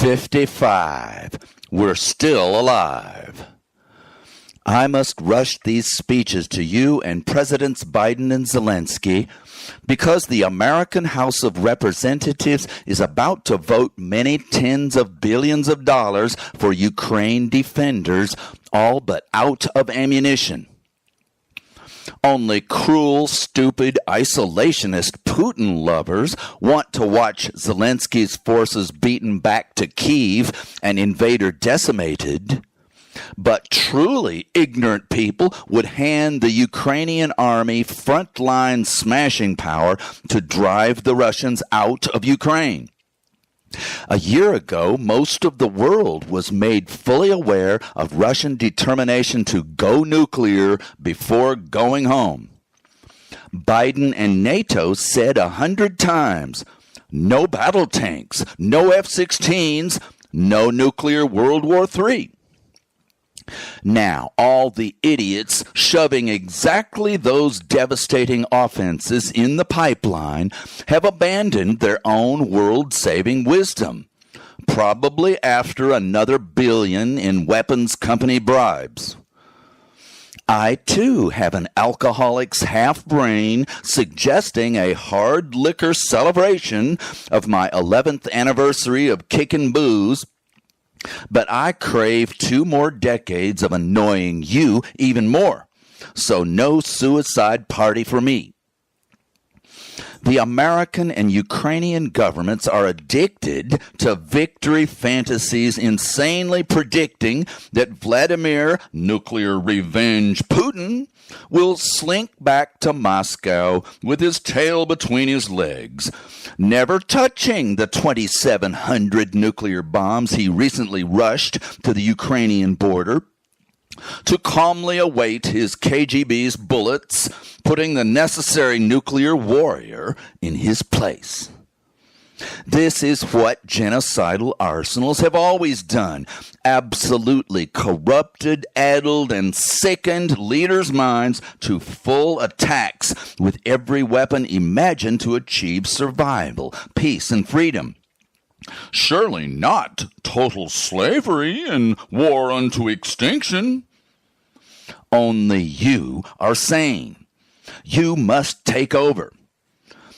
55. We're still alive. I must rush these speeches to you and Presidents Biden and Zelensky because the American House of Representatives is about to vote many tens of billions of dollars for Ukraine defenders, all but out of ammunition. Only cruel, stupid, isolationist Putin lovers want to watch Zelensky's forces beaten back to Kyiv and invader decimated. But truly ignorant people would hand the Ukrainian army frontline smashing power to drive the Russians out of Ukraine. A year ago, most of the world was made fully aware of Russian determination to go nuclear before going home. Biden and NATO said 100 times, no battle tanks, no F-16s, no nuclear World War III. Now, all the idiots shoving exactly those devastating offenses in the pipeline have abandoned their own world-saving wisdom, probably after another billion in weapons company bribes. I, too, have an alcoholic's half-brain suggesting a hard liquor celebration of my 11th anniversary of kicking booze, but I crave 2 more decades of annoying you even more, so no suicide party for me. The American and Ukrainian governments are addicted to victory fantasies, insanely predicting that Vladimir Nuclear Revenge Putin will slink back to Moscow with his tail between his legs, never touching the 2,700 nuclear bombs he recently rushed to the Ukrainian border, to calmly await his KGB's bullets, putting the necessary nuclear warrior in his place. This is what genocidal arsenals have always done, absolutely corrupted, addled, and sickened leaders' minds to full attacks with every weapon imagined to achieve survival, peace, and freedom. Surely not total slavery and war unto extinction. Only you are sane. You must take over.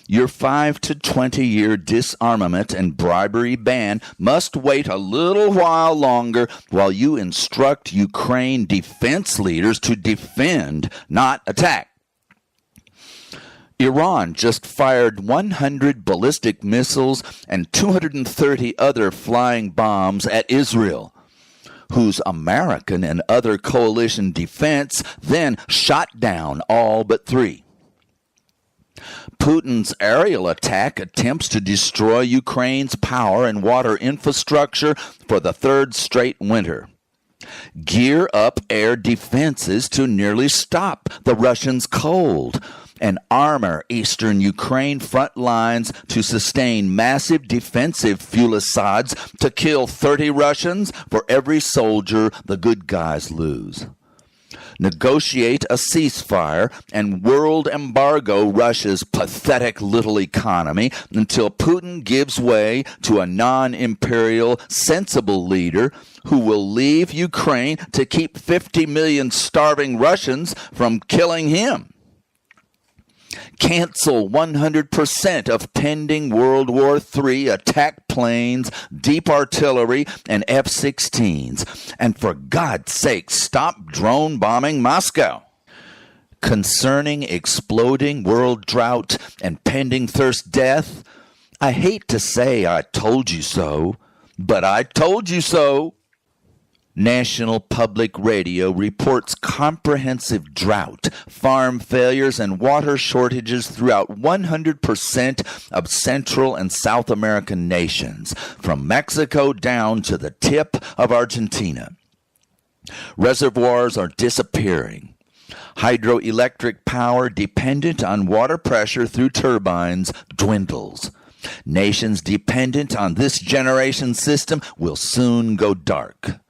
Your 5 to 20-year disarmament and bribery ban must wait a little while longer while you instruct Ukraine defense leaders to defend, not attack. Iran just fired 100 ballistic missiles and 230 other flying bombs at Israel, whose American and other coalition defense then shot down all but 3. Putin's aerial attack attempts to destroy Ukraine's power and water infrastructure for the 3rd straight winter. Gear up air defenses to nearly stop the Russians cold, and armor eastern Ukraine front lines to sustain massive defensive fusillades to kill 30 Russians for every soldier the good guys lose. Negotiate a ceasefire and world embargo Russia's pathetic little economy until Putin gives way to a non-imperial, sensible leader who will leave Ukraine to keep 50 million starving Russians from killing him. Cancel 100% of pending World War III attack planes, deep artillery, and F-16s. And for God's sake, stop drone bombing Moscow. Concerning exploding world drought and pending thirst death, I hate to say I told you so, but I told you so. National Public Radio reports comprehensive drought, farm failures, and water shortages throughout 100% of Central and South American nations, from Mexico down to the tip of Argentina. Reservoirs are disappearing. Hydroelectric power dependent on water pressure through turbines dwindles. Nations dependent on this generation system will soon go dark.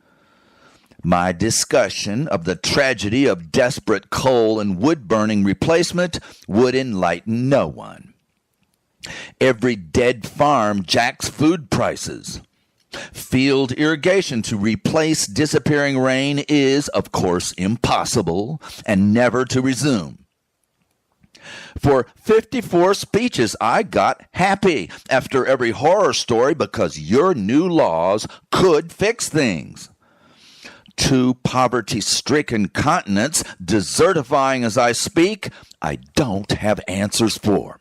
My discussion of the tragedy of desperate coal and wood-burning replacement would enlighten no one. Every dead farm jacks food prices. Field irrigation to replace disappearing rain is, of course, impossible and never to resume. For 54 speeches, I got happy after every horror story because your new laws could fix things. 2 poverty-stricken continents desertifying as I speak, I don't have answers for.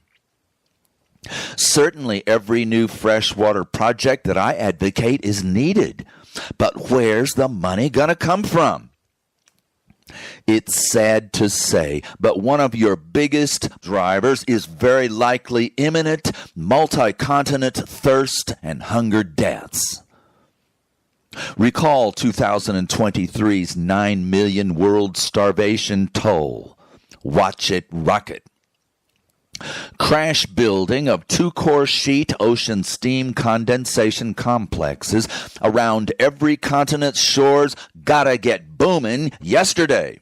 Certainly every new freshwater project that I advocate is needed, but where's the money going to come from? It's sad to say, but one of your biggest drivers is very likely imminent multi-continent thirst and hunger deaths. Recall 2023's 9 million world starvation toll. Watch it rocket. Crash building of 2 core sheet ocean steam condensation complexes around every continent's shores gotta get booming yesterday.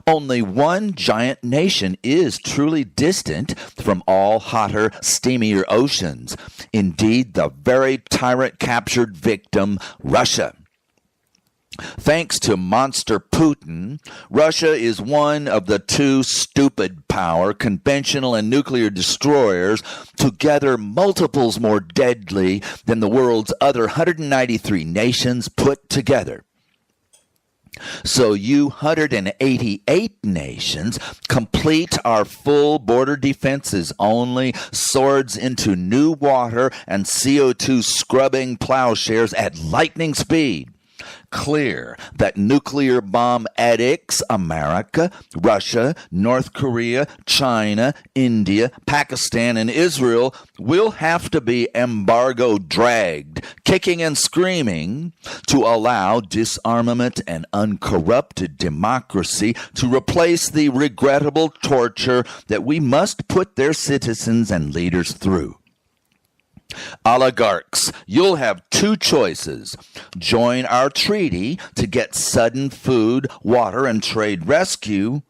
Only one giant nation is truly distant from all hotter, steamier oceans. Indeed, the very tyrant-captured victim, Russia. Thanks to monster Putin, Russia is one of the 2 stupid power, conventional and nuclear destroyers, together multiples more deadly than the world's other 193 nations put together. So you 188 nations complete our full border defenses only, swords into new water and CO2 scrubbing plowshares at lightning speed. Clear that nuclear bomb addicts America, Russia, North Korea, China, India, Pakistan, and Israel will have to be embargo dragged, kicking and screaming, to allow disarmament and uncorrupted democracy to replace the regrettable torture that we must put their citizens and leaders through. Oligarchs, you'll have 2 choices. Join our treaty to get sudden food, water, and trade rescue,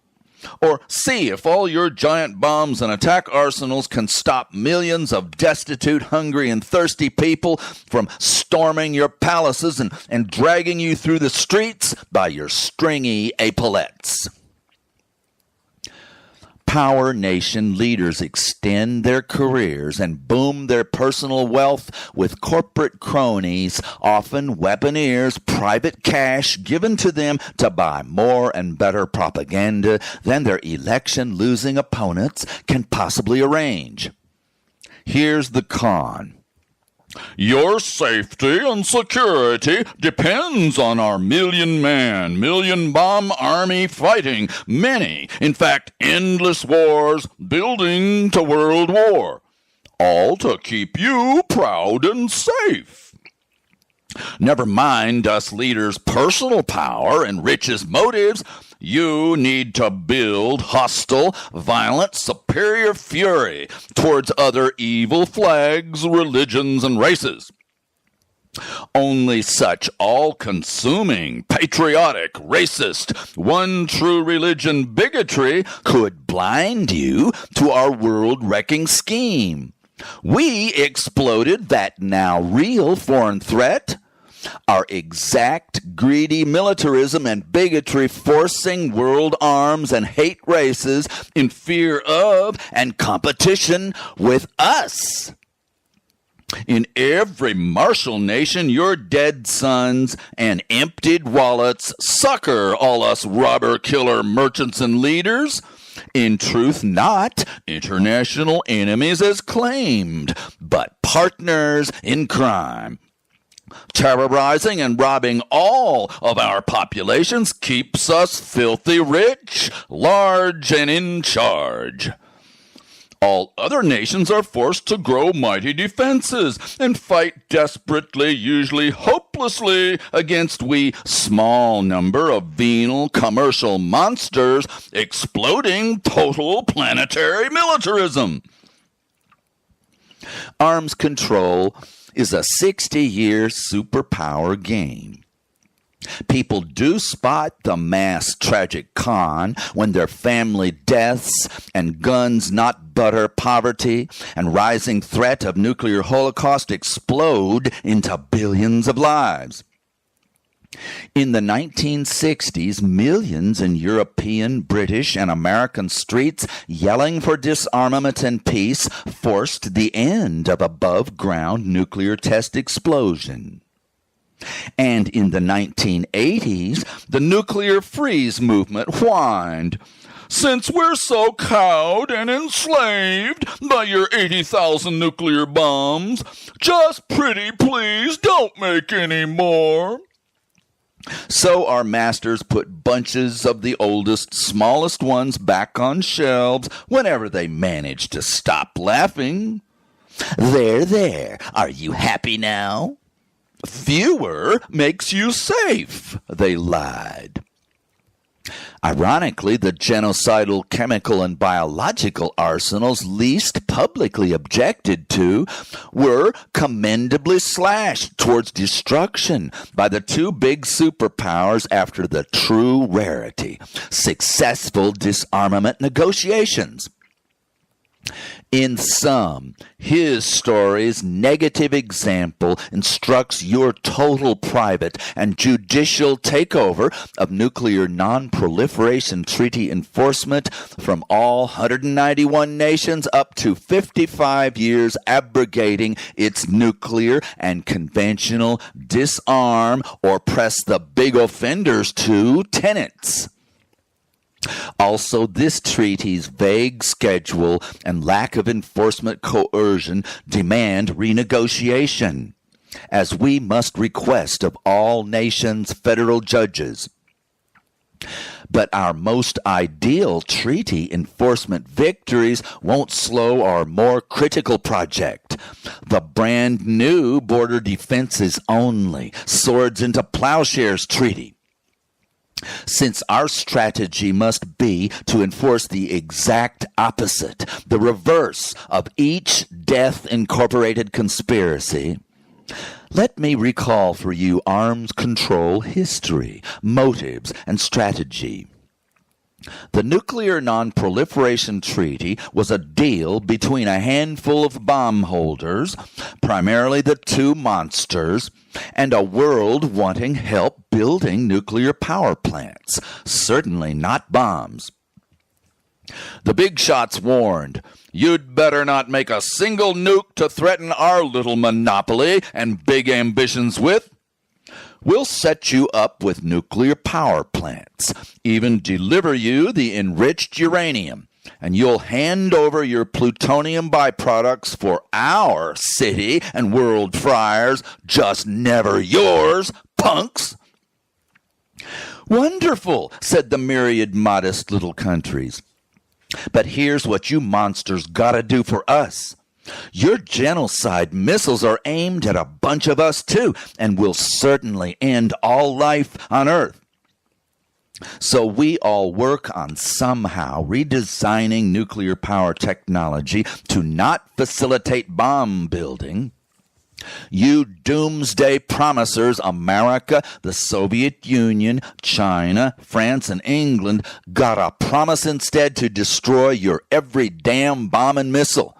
or see if all your giant bombs and attack arsenals can stop millions of destitute, hungry, and thirsty people from storming your palaces and dragging you through the streets by your stringy epaulettes. Power nation leaders extend their careers and boom their personal wealth with corporate cronies, often weaponeers, private cash given to them to buy more and better propaganda than their election-losing opponents can possibly arrange. Here's the con. Your safety and security depends on our million-man, million-bomb army fighting many, in fact, endless wars building to world war, all to keep you proud and safe. Never mind us leaders' personal power and richest motives. You need to build hostile, violent, superior fury towards other evil flags, religions, and races. Only such all-consuming, patriotic, racist, one true religion bigotry could blind you to our world-wrecking scheme. We exploded that now real foreign threat. Our exact greedy militarism and bigotry forcing world arms and hate races in fear of and competition with us. In every martial nation, your dead sons and emptied wallets succor all us robber, killer, merchants, and leaders. In truth, not international enemies as claimed, but partners in crime. Terrorizing and robbing all of our populations keeps us filthy rich, large, and in charge. All other nations are forced to grow mighty defenses and fight desperately, usually hopelessly, against we small number of venal commercial monsters exploding total planetary militarism. Arms control is a 60-year superpower game. People do spot the mass tragic con when their family deaths and guns not butter poverty and rising threat of nuclear holocaust explode into billions of lives. In the 1960s, millions in European, British, and American streets yelling for disarmament and peace forced the end of above-ground nuclear test explosion. And in the 1980s, the nuclear freeze movement whined, "Since we're so cowed and enslaved by your 80,000 nuclear bombs, just pretty please don't make any more." So our masters put bunches of the oldest, smallest ones back on shelves whenever they managed to stop laughing. There, are you happy now? Fewer makes you safe, they lied. Ironically, the genocidal chemical and biological arsenals least publicly objected to were commendably slashed towards destruction by the two big superpowers after the true rarity, successful disarmament negotiations. In sum, his story's negative example instructs your total private and judicial takeover of nuclear non-proliferation treaty enforcement from all 191 nations up to 55 years abrogating its nuclear and conventional disarm or press the big offenders to tenets. Also, this treaty's vague schedule and lack of enforcement coercion demand renegotiation, as we must request of all nations' federal judges. But our most ideal treaty enforcement victories won't slow our more critical project, the brand new Border Defenses Only Swords into Plowshares Treaty. Since our strategy must be to enforce the exact opposite, the reverse of each death-incorporated conspiracy, let me recall for you arms control history, motives, and strategy. The Nuclear Non-Proliferation Treaty was a deal between a handful of bomb holders, primarily the two monsters, and a world wanting help building nuclear power plants, certainly not bombs. The big shots warned, "You'd better not make a single nuke to threaten our little monopoly and big ambitions with. We'll set you up with nuclear power plants, even deliver you the enriched uranium, and you'll hand over your plutonium byproducts for our city and world friars, just never yours, punks." "Wonderful," said the myriad modest little countries. "But here's what you monsters gotta do for us. Your genocide missiles are aimed at a bunch of us too, and will certainly end all life on Earth. So we all work on somehow redesigning nuclear power technology to not facilitate bomb building. You doomsday promisers, America, the Soviet Union, China, France, and England, gotta promise instead to destroy your every damn bomb and missile,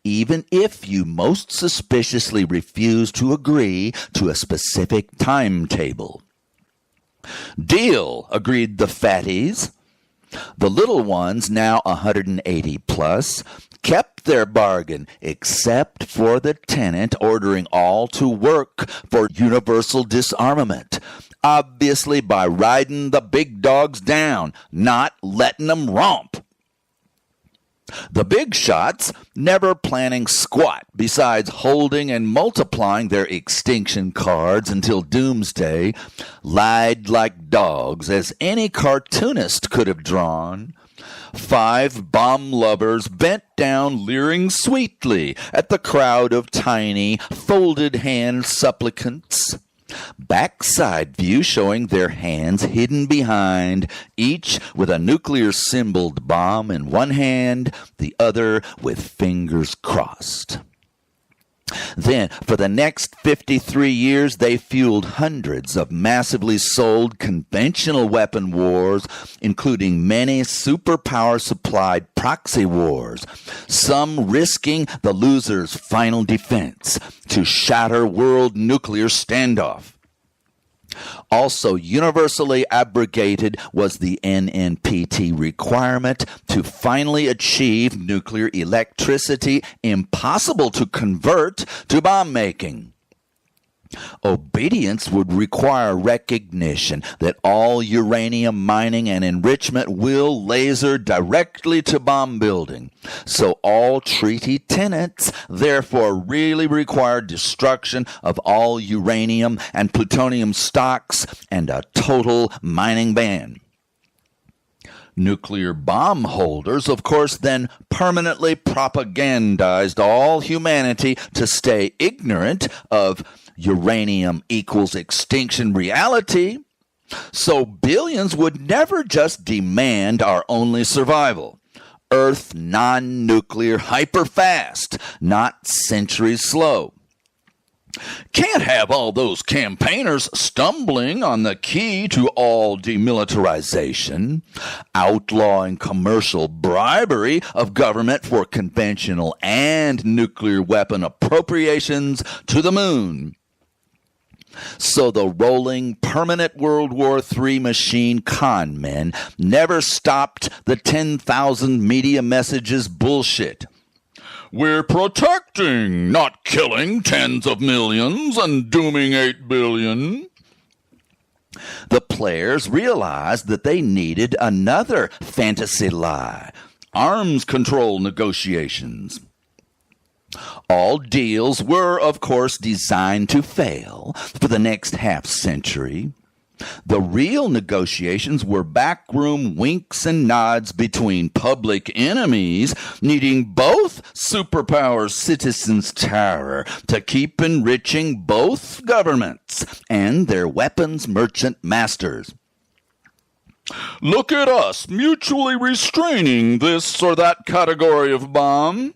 even if you most suspiciously refuse to agree to a specific timetable." "Deal," agreed the fatties. The little ones, now 180 plus, kept their bargain, except for the tenant ordering all to work for universal disarmament, obviously by riding the big dogs down, not letting them romp. The big shots, never planning squat besides holding and multiplying their extinction cards until doomsday, lied like dogs, as any cartoonist could have drawn. 5 bomb lovers bent down leering sweetly at the crowd of tiny, folded hand supplicants. Backside view showing their hands hidden behind, each with a nuclear-symboled bomb in one hand, the other with fingers crossed. Then, for the next 53 years, they fueled hundreds of massively sold conventional weapon wars, including many superpower-supplied proxy wars, some risking the loser's final defense to shatter world nuclear standoff. Also universally abrogated was the NNPT requirement to finally achieve nuclear electricity impossible to convert to bomb making. Obedience would require recognition that all uranium mining and enrichment will laser directly to bomb building. So all treaty tenets therefore really require destruction of all uranium and plutonium stocks and a total mining ban. Nuclear bomb holders, of course, then permanently propagandized all humanity to stay ignorant of uranium equals extinction reality, so billions would never just demand our only survival. Earth non-nuclear hyper-fast, not centuries slow. Can't have all those campaigners stumbling on the key to all demilitarization, outlawing commercial bribery of government for conventional and nuclear weapon appropriations to the moon. So the rolling permanent World War III machine con men never stopped the 10,000 media messages bullshit. We're protecting, not killing tens of millions and dooming 8 billion. The players realized that they needed another fantasy lie, arms control negotiations. All deals were, of course, designed to fail for the next half-century. The real negotiations were backroom winks and nods between public enemies needing both superpower citizens' terror to keep enriching both governments and their weapons merchant masters. Look at us mutually restraining this or that category of bomb,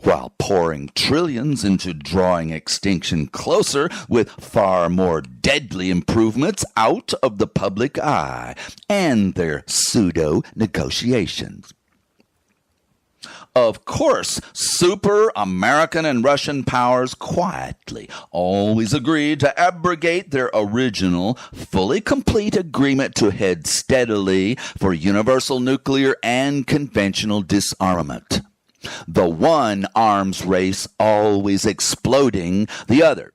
while pouring trillions into drawing extinction closer with far more deadly improvements out of the public eye and their pseudo-negotiations. Of course, super American and Russian powers quietly always agreed to abrogate their original, fully complete agreement to head steadily for universal nuclear and conventional disarmament. The one arms race always exploding the other.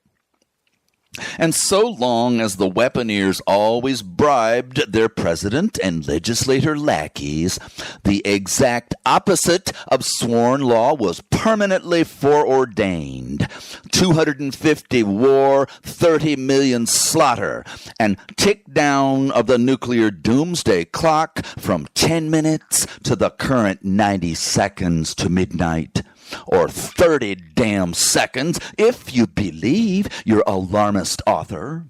And so long as the weaponeers always bribed their president and legislator lackeys, the exact opposite of sworn law was permanently foreordained. 250 war, 30 million slaughter, and tick down of the nuclear doomsday clock from 10 minutes to the current 90 seconds to midnight. Or 30 damn seconds, if you believe your alarmist author.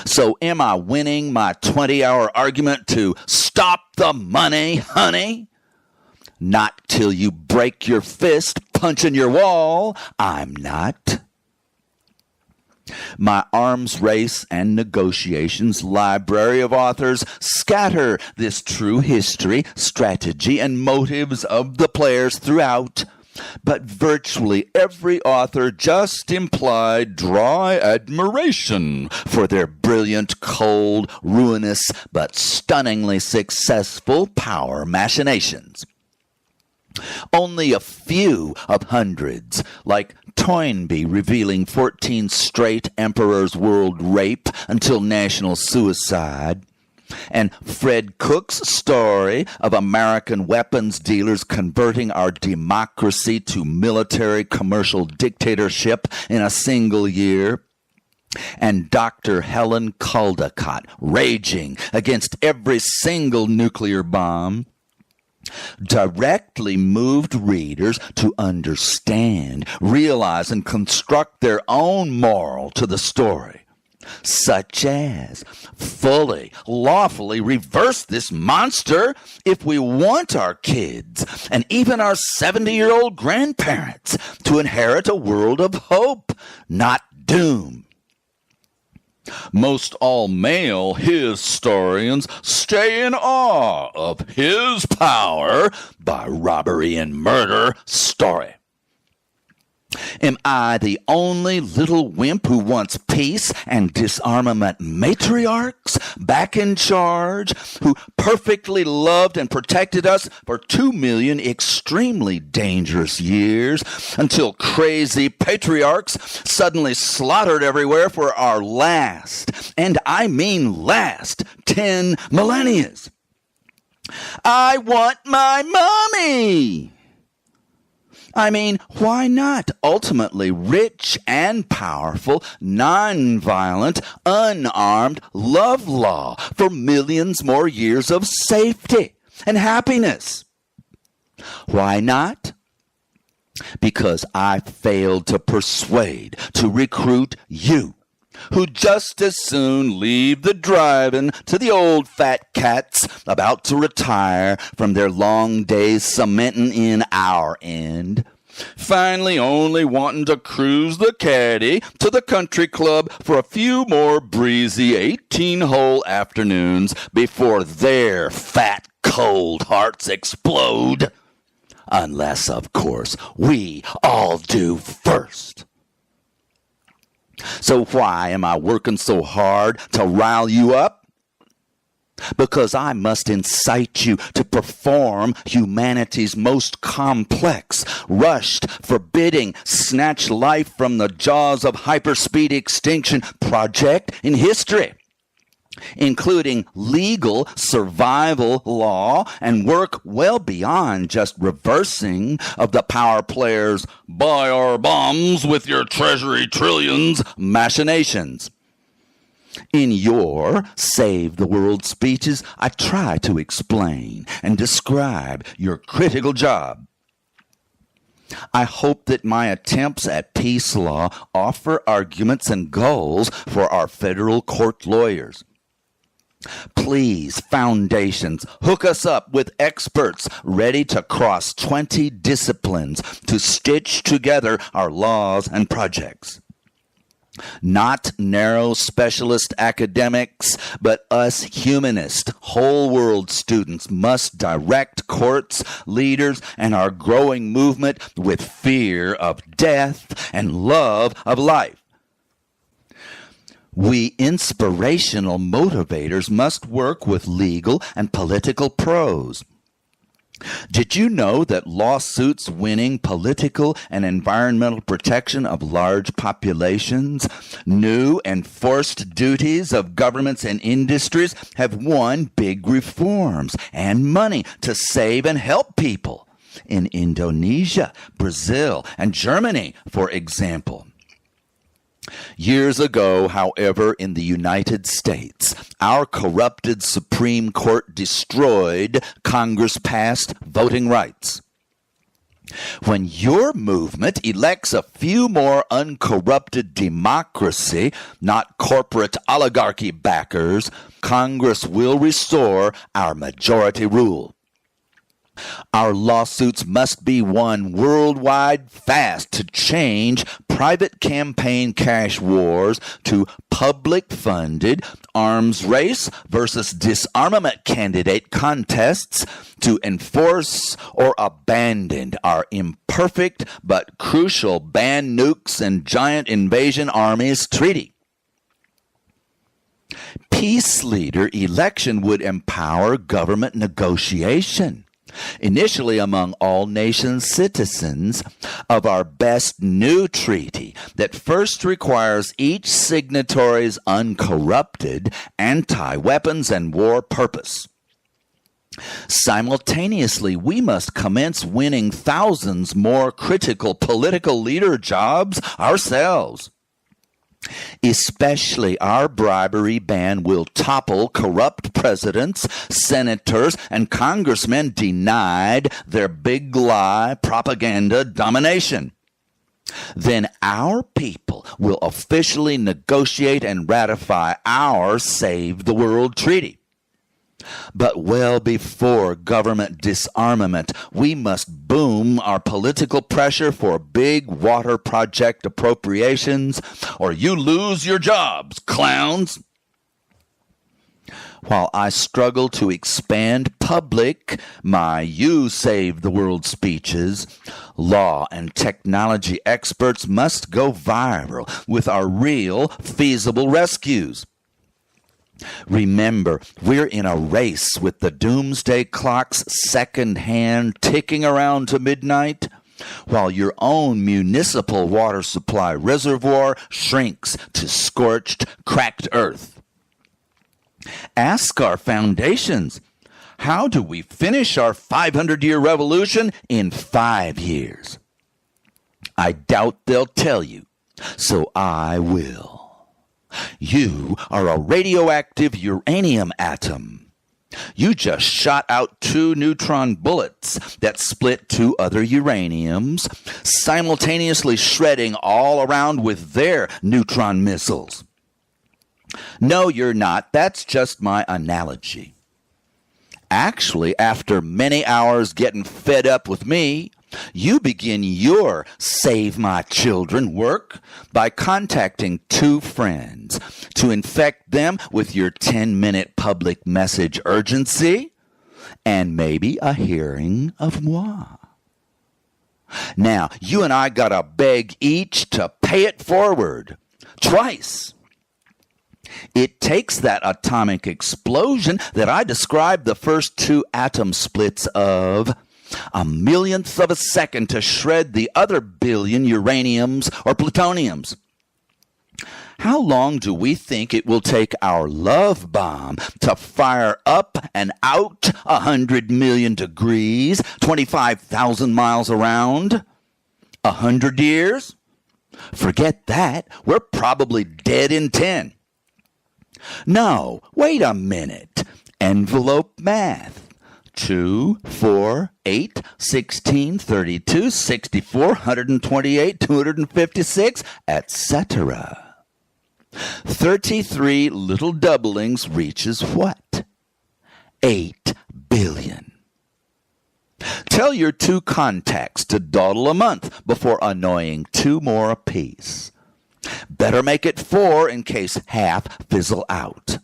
So am I winning my 20-hour argument to stop the money, honey? Not till you break your fist punching your wall, I'm not. My arms race and negotiations library of authors scatter this true history, strategy, and motives of the players throughout. But virtually every author just implied dry admiration for their brilliant, cold, ruinous, but stunningly successful power machinations. Only a few of hundreds, like Toynbee revealing 14 straight emperors' world rape until national suicide, and Fred Cook's story of American weapons dealers converting our democracy to military commercial dictatorship in a single year, and Dr. Helen Caldicott raging against every single nuclear bomb, directly moved readers to understand, realize, and construct their own moral to the story. such as fully, lawfully reverse this monster if we want our kids and even our 70-year-old grandparents to inherit a world of hope, not doom. Most all male historians stay in awe of his power by robbery and murder story. Am I the only little wimp who wants peace and disarmament matriarchs back in charge, who perfectly loved and protected us for 2 million extremely dangerous years until crazy patriarchs suddenly slaughtered everywhere for our last, and I mean last, 10 millennia? I want my mommy! I mean, why not ultimately rich and powerful, non-violent, unarmed love law for millions more years of safety and happiness? Why not? Because I failed to persuade, to recruit you, who just as soon leave the drive-in to the old fat cats about to retire from their long days cementing in our end, finally only wanting to cruise the caddy to the country club for a few more breezy 18-hole afternoons before their fat, cold hearts explode. Unless, of course, we all do first. So why am I working so hard to rile you up? Because I must incite you to perform humanity's most complex, rushed, forbidding, snatch life from the jaws of hyperspeed extinction project in history, including legal survival law and work well beyond just reversing of the power players' buy our bombs with your treasury trillions machinations. In your Save the World speeches, I try to explain and describe your critical job. I hope that my attempts at peace law offer arguments and goals for our federal court lawyers. Please, foundations, hook us up with experts ready to cross 20 disciplines to stitch together our laws and projects. Not narrow specialist academics, but us humanist, whole world students must direct courts, leaders, and our growing movement with fear of death and love of life. We inspirational motivators must work with legal and political pros. Did you know that lawsuits winning political and environmental protection of large populations, new and forced duties of governments and industries have won big reforms and money to save and help people in Indonesia, Brazil, and Germany, for example? Years ago, however, in the United States, our corrupted Supreme Court destroyed Congress-passed voting rights. When your movement elects a few more uncorrupted democracy, not corporate oligarchy backers, Congress will restore our majority rule. Our lawsuits must be won worldwide fast to change private campaign cash wars to public-funded arms race versus disarmament candidate contests to enforce or abandon our imperfect but crucial ban nukes and giant invasion armies treaty. Peace leader election would empower government negotiation, initially among all nations citizens, of our best new treaty that first requires each signatory's uncorrupted anti-weapons and war purpose. Simultaneously, we must commence winning thousands more critical political leader jobs ourselves. Especially our bribery ban will topple corrupt presidents, senators, and congressmen denied their big lie propaganda domination. then our people will officially negotiate and ratify our Save the World Treaty. But well before government disarmament, we must boom our political pressure for big water project appropriations, or you lose your jobs, clowns. While I struggle to expand my You Save the World speeches, law and technology experts must go viral with our real, feasible rescues. Remember, we're in a race with the doomsday clock's second hand ticking around to midnight, while your own municipal water supply reservoir shrinks to scorched, cracked earth. Ask our foundations, how do we finish our 500-year revolution in 5 years? I doubt they'll tell you, so I will. You are a radioactive uranium atom. You just shot out 2 neutron bullets that split 2 other uraniums, simultaneously shredding all around with their neutron missiles. No, you're not. That's just my analogy. Actually, after many hours getting fed up with me, you begin your Save My Children work by contacting 2 friends to infect them with your 10-minute public message urgency and maybe a hearing of moi. Now, you and I gotta beg each to pay it forward twice. It takes that atomic explosion that I described the first 2 atom splits of a millionth of a second to shred the other billion uraniums or plutoniums. How long do we think it will take our love bomb to fire up and out 100 million degrees, 25,000 miles around? 100 years? Forget that. We're probably dead in 10. No, wait a minute. Envelope math. 2, 4, 8, 16, 32, 64, 128, 256, etc. 33 little doublings reaches what? 8 billion. Tell your 2 contacts to dawdle a month before annoying 2 more apiece. Better make it 4 in case half fizzle out.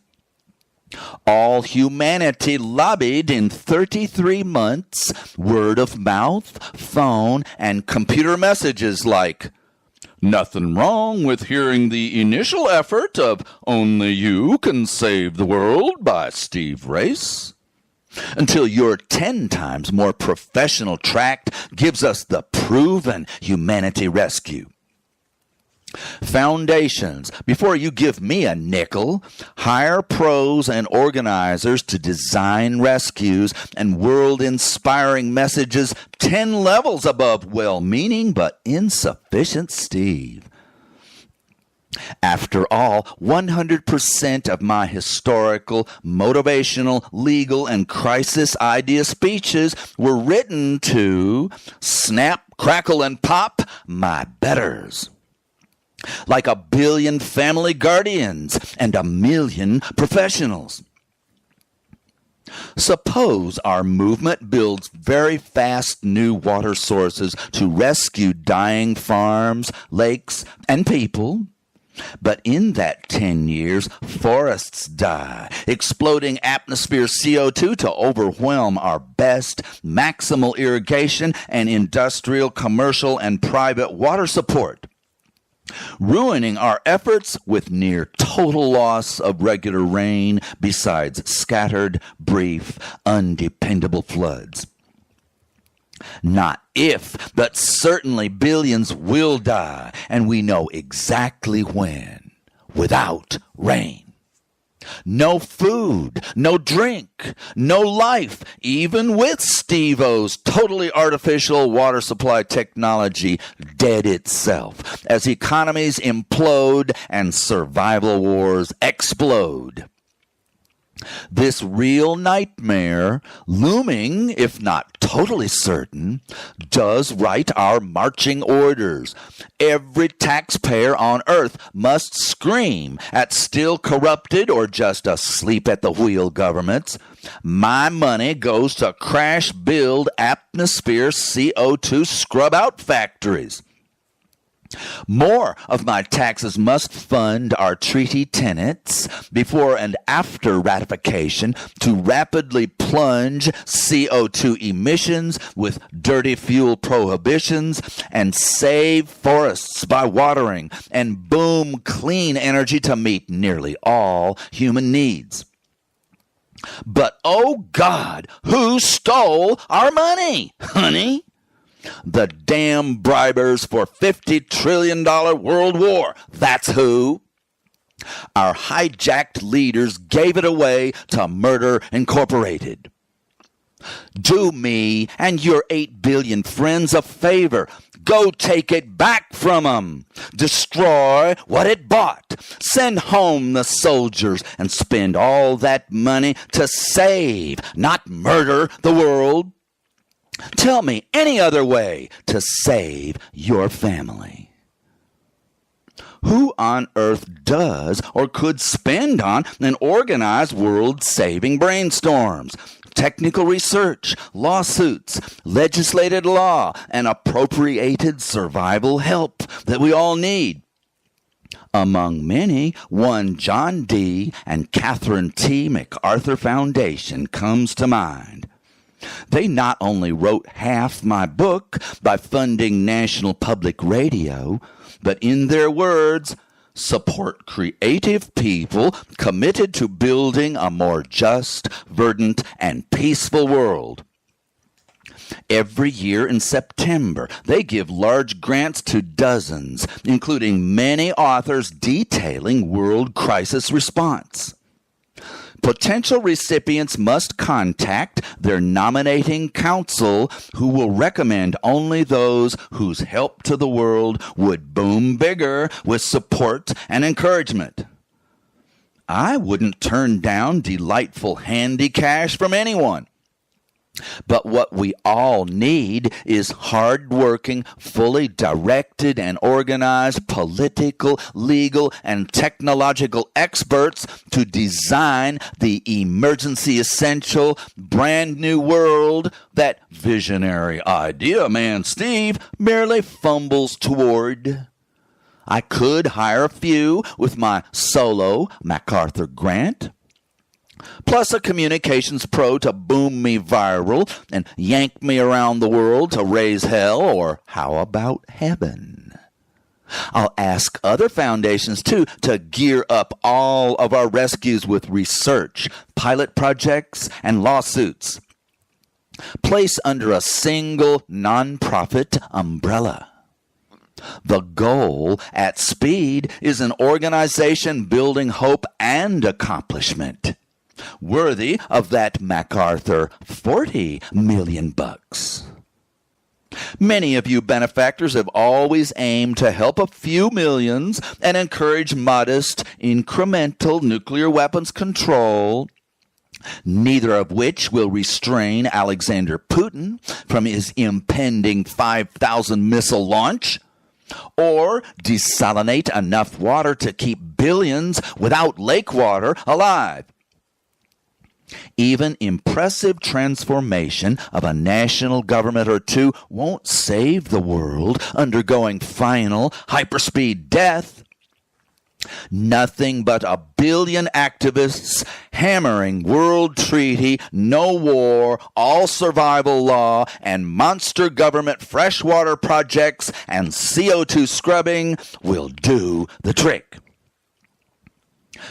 All humanity lobbied in 33 months, word of mouth, phone, and computer messages like, "Nothing wrong with hearing the initial effort of Only You Can Save the World" by Steve Race, until your 10 times more professional tract gives us the proven humanity rescue. Foundations, before you give me a nickel, hire pros and organizers to design rescues and world-inspiring messages 10 levels above well-meaning but insufficient Steve. After all, 100% of my historical, motivational, legal, and crisis idea speeches were written to snap, crackle, and pop my betters. Like 1 billion family guardians and 1 million professionals. Suppose our movement builds very fast new water sources to rescue dying farms, lakes, and people. But in that 10 years, forests die, exploding atmosphere CO2 to overwhelm our best maximal irrigation and industrial, commercial, and private water support, ruining our efforts with near total loss of regular rain besides scattered, brief, undependable floods. Not if, but certainly billions will die, and we know exactly when, without rain. No food, no drink, no life, even with Steve-O's totally artificial water supply technology dead itself, as economies implode and survival wars explode. This real nightmare, looming, if not totally certain, does write our marching orders. Every taxpayer on earth must scream at still corrupted or just asleep at the wheel governments. My money goes to crash-build atmosphere CO2 scrub-out factories. More of my taxes must fund our treaty tenets before and after ratification to rapidly plunge CO2 emissions with dirty fuel prohibitions and save forests by watering and boom clean energy to meet nearly all human needs. But oh God, who stole our money, honey? The damn bribers for $50 trillion world war. That's who. Our hijacked leaders gave it away to Murder Incorporated. Do me and your 8 billion friends a favor. Go take it back from them. Destroy what it bought. Send home the soldiers and spend all that money to save, not murder the world. Tell me any other way to save your family. Who on earth does or could spend on an organized world-saving brainstorms, technical research, lawsuits, legislated law, and appropriated survival help that we all need? Among many, one John D. and Catherine T. MacArthur Foundation comes to mind. They not only wrote half my book by funding National Public Radio, but in their words, support creative people committed to building a more just, verdant, and peaceful world. Every year in September, they give large grants to dozens, including many authors detailing world crisis response. Potential recipients must contact their nominating council, who will recommend only those whose help to the world would boom bigger with support and encouragement. I wouldn't turn down delightful handy cash from anyone. But what we all need is hard-working, fully directed and organized political, legal, and technological experts to design the emergency essential brand new world that visionary idea man Steve merely fumbles toward. I could hire a few with my solo MacArthur grant, plus a communications pro to boom me viral and yank me around the world to raise hell, or how about heaven? I'll ask other foundations, too, to gear up all of our rescues with research, pilot projects, and lawsuits. Place under a single nonprofit umbrella. The goal at Speed is an organization building hope and accomplishment, worthy of that MacArthur $40 million. Many of you benefactors have always aimed to help a few millions and encourage modest, incremental nuclear weapons control, neither of which will restrain Alexander Putin from his impending 5,000 missile launch, or desalinate enough water to keep billions without lake water alive. Even impressive transformation of a national government or two won't save the world undergoing final hyperspeed death. Nothing but a billion activists hammering world treaty, no war, all survival law, and monster government freshwater projects and CO2 scrubbing will do the trick.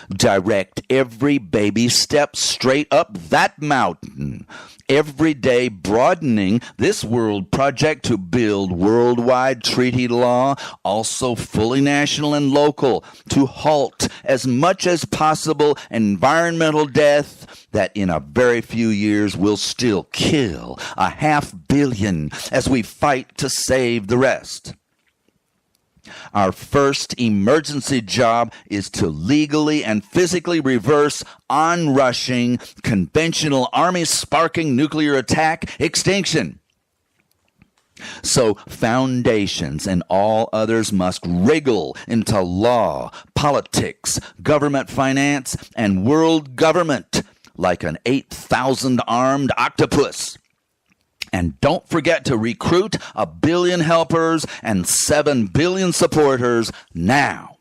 Direct every baby step straight up that mountain, every day broadening this world project to build worldwide treaty law, also fully national and local, to halt as much as possible environmental death that in a very few years will still kill 500 million as we fight to save the rest. Our first emergency job is to legally and physically reverse onrushing, conventional army-sparking nuclear attack extinction. So foundations and all others must wriggle into law, politics, government finance, and world government like an 8,000 armed octopus. And don't forget to recruit 1 billion helpers and 7 billion supporters now.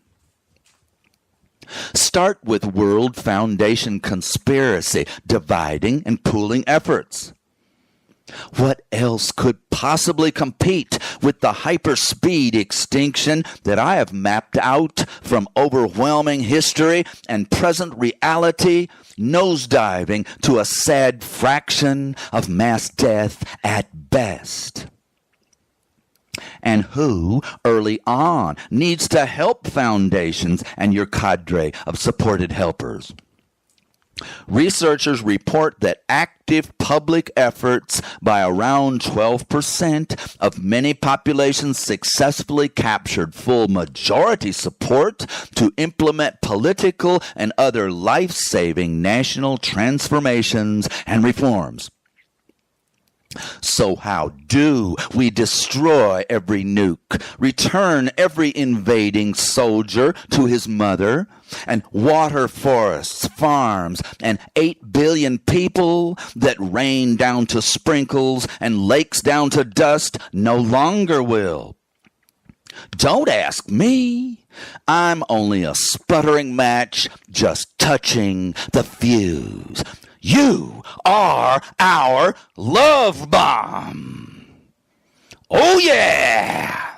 Start with World Foundation conspiracy, dividing and pooling efforts. What else could possibly compete with the hyperspeed extinction that I have mapped out from overwhelming history and present reality, nosediving to a sad fraction of mass death at best? And who, early on, needs to help foundations and your cadre of supported helpers? Researchers report that active public efforts by around 12% of many populations successfully captured full majority support to implement political and other life-saving national transformations and reforms. So how do we destroy every nuke, return every invading soldier to his mother, and water forests, farms, and 8 billion people that rain down to sprinkles and lakes down to dust no longer will? Don't ask me. I'm only a sputtering match just touching the fuse. You are our love bomb. Oh yeah!